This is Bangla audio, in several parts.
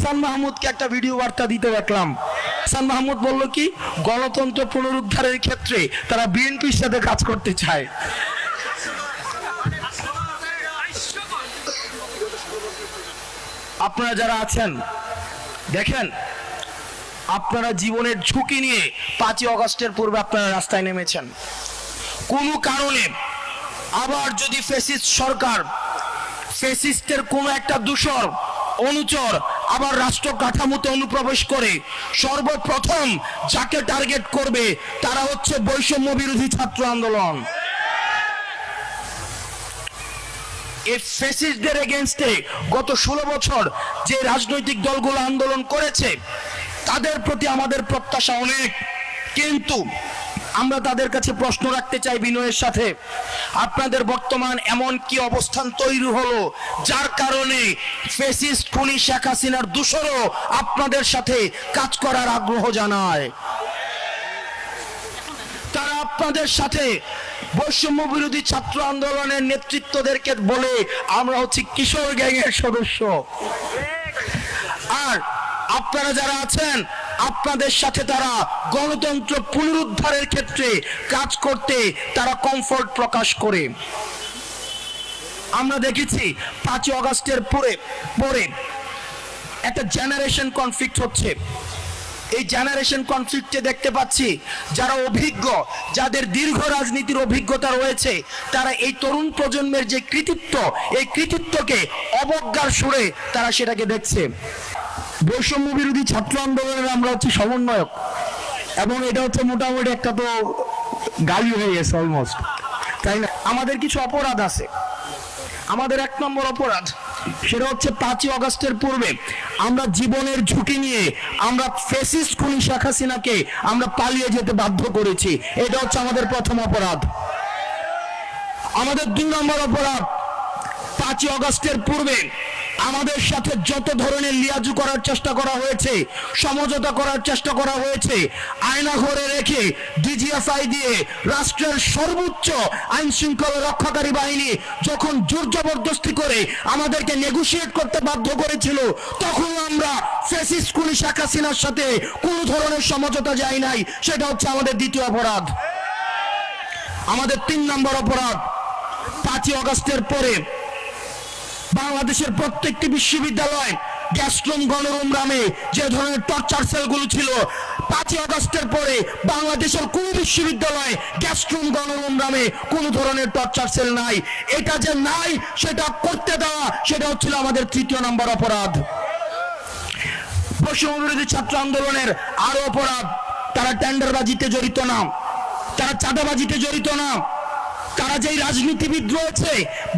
হাসান মাহমুদকে একটা ভিডিও বার্তা দিতে দেখলাম। হাসান মাহমুদ বলল কি, গণতন্ত্র পুনরুদ্ধারের ক্ষেত্রে তারা বিএনপির সাথে কাজ করতে চায়। আপনারা যারা আছেন দেখেন, আপনারা জীবনের ঝুঁকি নিয়ে 5ই আগস্টের পূর্বে আপনারা রাস্তায় নেমেছেন। কোনো কারণে আবার যদি ফ্যাসিস্ট সরকার, ফ্যাসিস্টের কোনো একটা দূষর অনুচর আবার রাষ্ট্র কাঠামোতে অনুপ্রবেশ করে, সর্বপ্রথম যাকে টার্গেট করবে তারা হচ্ছে বৈষম্য বিরোধী ছাত্র আন্দোলন। এই ফ্যাসিস্টদের এগেইনস্টে গত 16 বছর যে রাজনৈতিক দলগুলো আন্দোলন করেছে তাদের প্রতি আমাদের প্রত্যাশা অনেক, কিন্তু আমরা তাদের কাছে প্রশ্ন রাখতে চাই বিনয়ের সাথে, আপনাদের বর্তমান এমন কি অবস্থান তৈরি হলো যার কারণে ফ্যাসিস্ট খুনি শেখ হাসিনার দূষরও আপনাদের সাথে কাজ করার আগ্রহ জানায়? তারা আপনাদের সাথে বৈষম্য বিরোধী ছাত্র আন্দোলনের নেতৃত্বদেরকে বলে আমরা হচ্ছে কিশোর গ্যাংয়ের সদস্য। আর আপনারা যারা আছেন আপনাদের সাথে তারা গণতন্ত্র পুনরুদ্ধারের ক্ষেত্রে কাজ করতে তারা কমফোর্ট প্রকাশ করে। আমরা দেখেছি 5ই আগস্টের পরে একটা জেনারেশন কনফ্লিক্ট হচ্ছে। এই জেনারেশন কনফ্লিক্টে দেখতে পাচ্ছি যারা অভিজ্ঞ, যাদের দীর্ঘ রাজনীতির অভিজ্ঞতা রয়েছে, তারা এই তরুণ প্রজন্মের যে কৃতিত্ব, এই কৃতিত্বকে অবজ্ঞার সুরে তারা সেটাকে দেখছে। বৈষম্য বিরোধী ছাত্র আন্দোলনের আমরা হচ্ছে সমন্বয়ক, এবং এটা হচ্ছে মোটামুটি একটা তো গালি হয়ে গেছে অলমোস্ট, তাই না? আমাদের কিছু অপরাধ আছে। আমাদের 1 নম্বর অপরাধ সেটা হচ্ছে 5ই আগস্টের পূর্বে আমরা জীবনের ঝুঁকি নিয়ে আমরা ফ্যাসিস্ট খুনি শেখ হাসিনাকে আমরা পালিয়ে যেতে বাধ্য করেছি। এটা হচ্ছে আমাদের প্রথম অপরাধ। আমাদের 2 নম্বর অপরাধ, 5ই আগস্টের পূর্বে আমাদের সাথে যত ধরনের লিয়াজু করার চেষ্টা করা হয়েছে, সমঝোতা করার চেষ্টা করা হয়েছে, আয়না ঘরে রেখে ডিজিএফআই দিয়ে রাষ্ট্রের সর্বোচ্চ আইন শৃঙ্খলা রক্ষাকারী বাহিনী যখন জোর জবরদস্তি করে আমাদেরকে নেগোশিয়েট করতে বাধ্য করেছিল, তখন আমরা ফ্যাসিস্ট খুনি শেখ হাসিনার সাথে কোনো ধরনের সমঝোতা যাই নাই। সেটা হচ্ছে আমাদের 2য় অপরাধ। আমাদের 3 নম্বর অপরাধ, 5ই আগস্টের পরে বাংলাদেশের প্রত্যেকটি বিশ্ববিদ্যালয় গ্যাস্ট্রুম, গণরুম নামে যে ধরনের টর্চার সেলগুলো ছিল, 5ই আগস্টের পরে বাংলাদেশের কোন বিশ্ববিদ্যালয়ে গ্যাস্ট্রুম, গণরুম নামে কোন ধরনের টর্চার সেল নাই। এটা যে নাই সেটা করতে দেওয়া, সেটা হচ্ছিল আমাদের 3য় নম্বর অপরাধ। বৈষম্য বিরোধী ছাত্র আন্দোলনের আরো অপরাধ, তারা টেন্ডারবাজিতে জড়িত না, তারা চাঁদাবাজিতে জড়িত না, তারা যে রাজনীতিবিদ রয়েছে,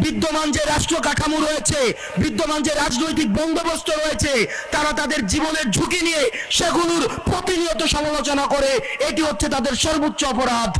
বিদ্যমান যে রাষ্ট্র কাঠামো রয়েছে, বিদ্যমান যে রাজনৈতিক বন্দোবস্ত রয়েছে, তারা তাদের জীবনের ঝুঁকি নিয়ে সেগুলোর প্রতিনিয়ত সমালোচনা করে। এটি হচ্ছে তাদের সর্বোচ্চ অপরাধ।